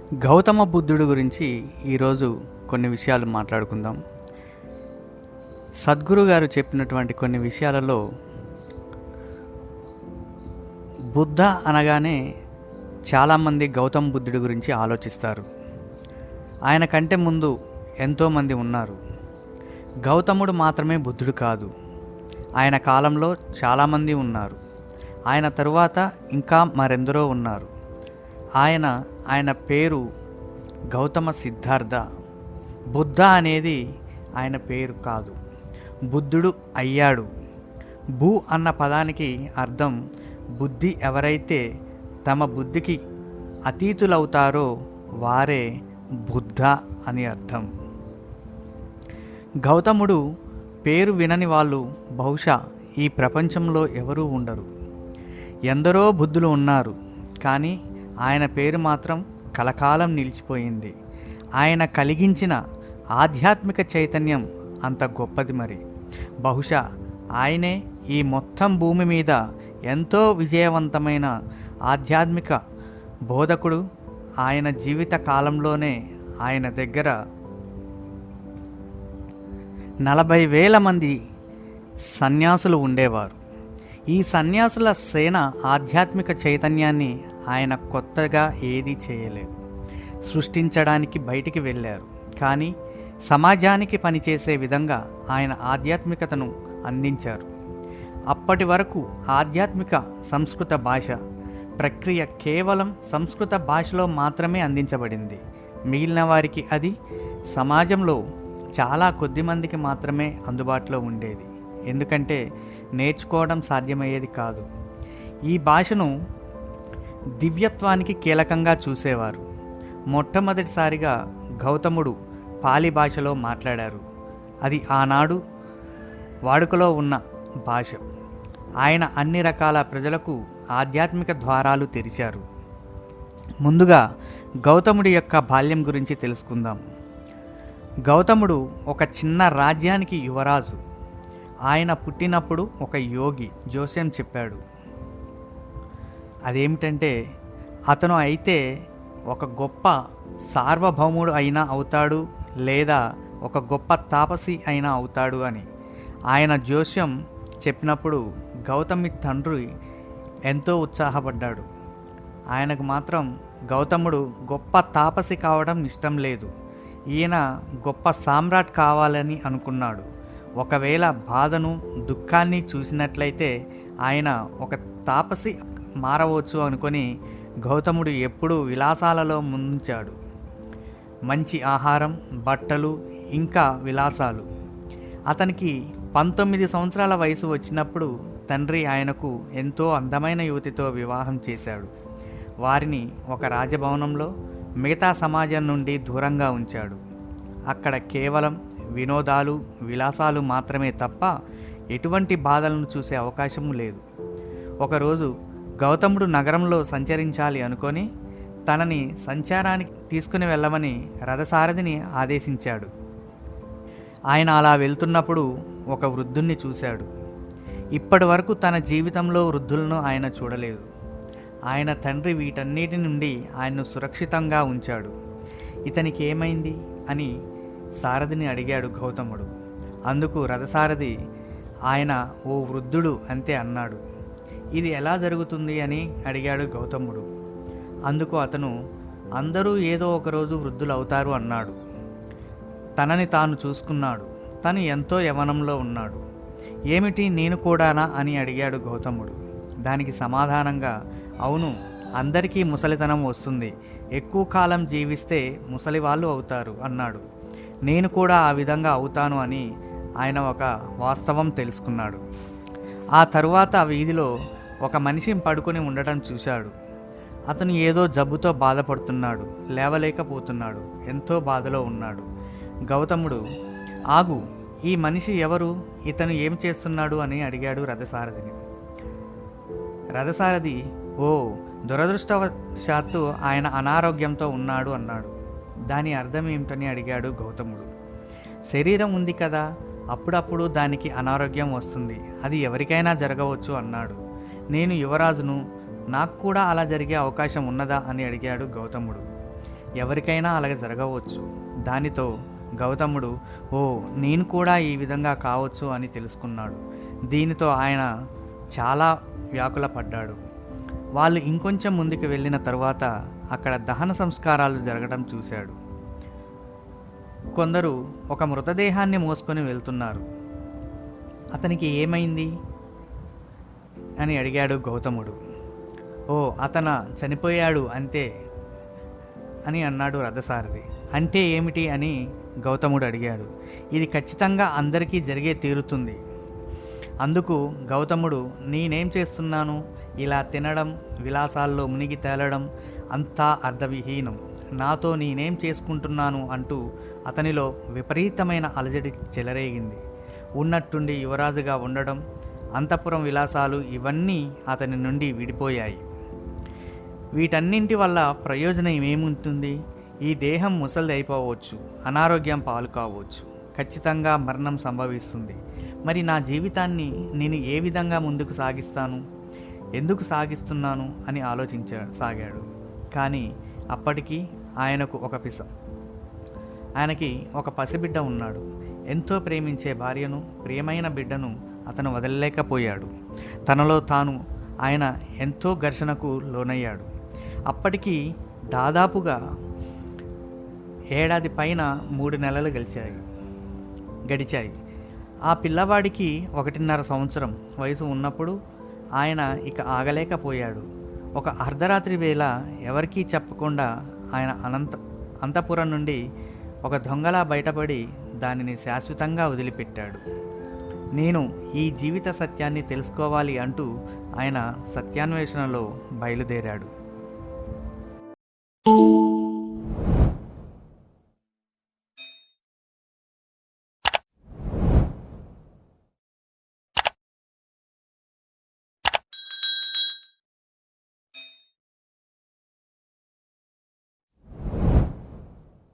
గౌతమ బుద్ధుడి గురించి ఈరోజు కొన్ని విషయాలు మాట్లాడుకుందాం. సద్గురు గారు చెప్పినటువంటి కొన్ని విషయాలలో బుద్ధ అనగానే చాలామంది గౌతమ బుద్ధుడి గురించి ఆలోచిస్తారు. ఆయన కంటే ముందు ఎంతోమంది ఉన్నారు. గౌతముడు మాత్రమే బుద్ధుడు కాదు, ఆయన కాలంలో చాలామంది ఉన్నారు. ఆయన తరువాత ఇంకా మరెందరో ఉన్నారు. ఆయన పేరు గౌతమ సిద్ధార్థ. బుద్ధ అనేది ఆయన పేరు కాదు, బుద్ధుడు అయ్యాడు. భూ అన్న పదానికి అర్థం బుద్ధి. ఎవరైతే తమ బుద్ధికి అతీతులవుతారో వారే బుద్ధ అని అర్థం. గౌతముడు పేరు వినని వాళ్ళు బహుశా ఈ ప్రపంచంలో ఎవరూ ఉండరు. ఎందరో బుద్ధులు ఉన్నారు, కానీ ఆయన పేరు మాత్రం కలకాలం నిలిచిపోయింది. ఆయన కలిగించిన ఆధ్యాత్మిక చైతన్యం అంత గొప్పది. మరి బహుశా ఆయనే ఈ మొత్తం భూమి మీద ఎంతో విజయవంతమైన ఆధ్యాత్మిక బోధకుడు. ఆయన జీవిత కాలంలోనే ఆయన దగ్గర 40,000 మంది సన్యాసులు ఉండేవారు. ఈ సన్యాసుల సేన ఆధ్యాత్మిక చైతన్యాన్ని ఆయన కొత్తగా ఏదీ చేయలేదు. సృష్టించడానికి బయటికి వెళ్ళారు, కానీ సమాజానికి పనిచేసే విధంగా ఆయన ఆధ్యాత్మికతను అందించారు. అప్పటి వరకు ఆధ్యాత్మిక సంస్కృత భాష ప్రక్రియ కేవలం సంస్కృత భాషలో మాత్రమే అందించబడింది. మిగిలిన వారికి అది సమాజంలో చాలా కొద్ది మందికి మాత్రమే అందుబాటులో ఉండేది, ఎందుకంటే నేర్చుకోవడం సాధ్యమయ్యేది కాదు. ఈ భాషను దివ్యత్వానికి కీలకంగా చూసేవారు. మొట్టమొదటిసారిగా గౌతముడు పాలి భాషలో మాట్లాడారు. అది ఆనాడు వాడుకలో ఉన్న భాష. ఆయన అన్ని రకాల ప్రజలకు ఆధ్యాత్మిక ద్వారాలు తెరిచారు. ముందుగా గౌతముడి యొక్క బాల్యం గురించి తెలుసుకుందాం. గౌతముడు ఒక చిన్న రాజ్యానికి యువరాజు. ఆయన పుట్టినప్పుడు ఒక యోగి జోస్యం చెప్పాడు. అదేమిటంటే అతను అయితే ఒక గొప్ప సార్వభౌముడు అయినా అవుతాడు, లేదా ఒక గొప్ప తాపసి అయినా అవుతాడు అని. ఆయన జోస్యం చెప్పినప్పుడు గౌతమి తండ్రి ఎంతో ఉత్సాహపడ్డాడు. ఆయనకు మాత్రం గౌతముడు గొప్ప తాపసి కావడం ఇష్టం లేదు. ఈయన గొప్ప సామ్రాట్ కావాలని అనుకున్నాడు. ఒకవేళ బాధను దుఃఖాన్ని చూసినట్లయితే ఆయన ఒక తాపసి మారవచ్చు అనుకొని గౌతముడు ఎప్పుడూ విలాసాలలో ముందుంచాడు. మంచి ఆహారం, బట్టలు, ఇంకా విలాసాలు. అతనికి 19 సంవత్సరాల వయసు వచ్చినప్పుడు తండ్రి ఆయనకు ఎంతో అందమైన యువతితో వివాహం చేశాడు. వారిని ఒక రాజభవనంలో మిగతా సమాజం నుండి దూరంగా ఉంచాడు. అక్కడ కేవలం వినోదాలు, విలాసాలు మాత్రమే తప్ప ఎటువంటి బాధలను చూసే అవకాశము లేదు. ఒకరోజు గౌతముడు నగరంలో సంచరించాలి అనుకొని తనని సంచారానికి తీసుకుని వెళ్ళమని రథసారథిని ఆదేశించాడు. ఆయన అలా వెళ్తున్నప్పుడు ఒక వృద్ధుణ్ణి చూశాడు. ఇప్పటి వరకు తన జీవితంలో వృద్ధులను ఆయన చూడలేదు. ఆయన తండ్రి వీటన్నిటి నుండి ఆయన్ను సురక్షితంగా ఉంచాడు. ఇతనికి ఏమైంది అని సారథిని అడిగాడు గౌతముడు. అందుకు రథసారథి, ఆయన ఓ వృద్ధుడు అంతే అన్నాడు. ఇది ఎలా జరుగుతుంది అని అడిగాడు గౌతముడు. అందుకు అతను, అందరూ ఏదో ఒకరోజు వృద్ధులవుతారు అన్నాడు. తనని తాను చూసుకున్నాడు. తను ఎంతో యవ్వనంలో ఉన్నాడు. ఏమిటి, నేను కూడానా అని అడిగాడు గౌతముడు. దానికి సమాధానంగా, అవును, అందరికీ ముసలితనం వస్తుంది. ఎక్కువ కాలం జీవిస్తే ముసలి వాళ్ళు అవుతారు అన్నాడు. నేను కూడా ఆ విధంగా అవుతాను అని ఆయన ఒక వాస్తవం తెలుసుకున్నాడు. ఆ తరువాత వీధిలో ఒక మనిషి పడుకొని ఉండటం చూశాడు. అతను ఏదో జబ్బుతో బాధపడుతున్నాడు, లేవలేకపోతున్నాడు, ఎంతో బాధలో ఉన్నాడు. గౌతముడు, ఆగు, ఈ మనిషి ఎవరు, ఇతను ఏం చేస్తున్నాడు అని అడిగాడు రథసారథిని. రథసారథి, ఓ, దురదృష్టవశాత్తు ఆయన అనారోగ్యంతో ఉన్నాడు అన్నాడు. దాని అర్థం ఏమిటని అడిగాడు గౌతముడు. శరీరం ఉంది కదా, అప్పుడప్పుడు దానికి అనారోగ్యం వస్తుంది, అది ఎవరికైనా జరగవచ్చు అన్నాడు. నేను యువరాజును, నాకు కూడా అలా జరిగే అవకాశం ఉన్నదా అని అడిగాడు గౌతముడు. ఎవరికైనా అలాగే జరగవచ్చు. దానితో గౌతముడు, ఓ, నేను కూడా ఈ విధంగా కావచ్చు అని తెలుసుకున్నాడు. దీనితో ఆయన చాలా వ్యాకులపడ్డాడు. వాళ్ళు ఇంకొంచెం ముందుకు వెళ్ళిన తరువాత అక్కడ దహన సంస్కారాలు జరగడం చూశాడు. కొందరు ఒక మృతదేహాన్ని మోసుకొని వెళ్తున్నారు. అతనికి ఏమైంది అని అడిగాడు గౌతముడు. ఓ, చనిపోయాడు అంతే అని అన్నాడు రథసారథి. అంటే ఏమిటి అని గౌతముడు అడిగాడు. ఇది ఖచ్చితంగా అందరికీ జరిగే తీరుతుంది. అందుకు గౌతముడు, నేనేం చేస్తున్నాను? ఇలా తినడం, విలాసాల్లో మునిగి తేలడం అంతా అర్ధవిహీనం. నాతో నేనేం చేసుకుంటున్నాను అంటూ అతనిలో విపరీతమైన అలజడి చెలరేగింది. ఉన్నట్టుండి యువరాజుగా ఉండడం, అంతఃపురం విలాసాలు ఇవన్నీ అతని నుండి విడిపోయాయి. వీటన్నింటి వల్ల ప్రయోజనం ఏముంటుంది? ఈ దేహం ముసలిది అయిపోవచ్చు, అనారోగ్యం పాలు కావచ్చు, ఖచ్చితంగా మరణం సంభవిస్తుంది. మరి నా జీవితాన్ని నేను ఏ విధంగా ముందుకు సాగిస్తాను? ఎందుకు సాగిస్తున్నాను అని సాగాడు. కానీ అప్పటికి ఆయనకి ఒక పసిబిడ్డ ఉన్నాడు. ఎంతో ప్రేమించే భార్యను, ప్రియమైన బిడ్డను అతను వదలలేకపోయాడు. తనలో తాను ఆయన ఎంతో ఘర్షణకు లోనయ్యాడు. అప్పటికి దాదాపుగా ఏడాది పైన 3 నెలలు గడిచాయి. ఆ పిల్లవాడికి 1.5 సంవత్సరం వయసు ఉన్నప్పుడు ఆయన ఇక ఆగలేకపోయాడు. ఒక అర్ధరాత్రి వేళ ఎవరికీ చెప్పకుండా ఆయన అంతఃపురం నుండి ఒక దొంగలా బయటపడి దానిని శాశ్వతంగా వదిలిపెట్టాడు. నేను ఈ జీవిత సత్యాన్ని తెలుసుకోవాలి అంటూ ఆయన సత్యాన్వేషణలో బయలుదేరాడు.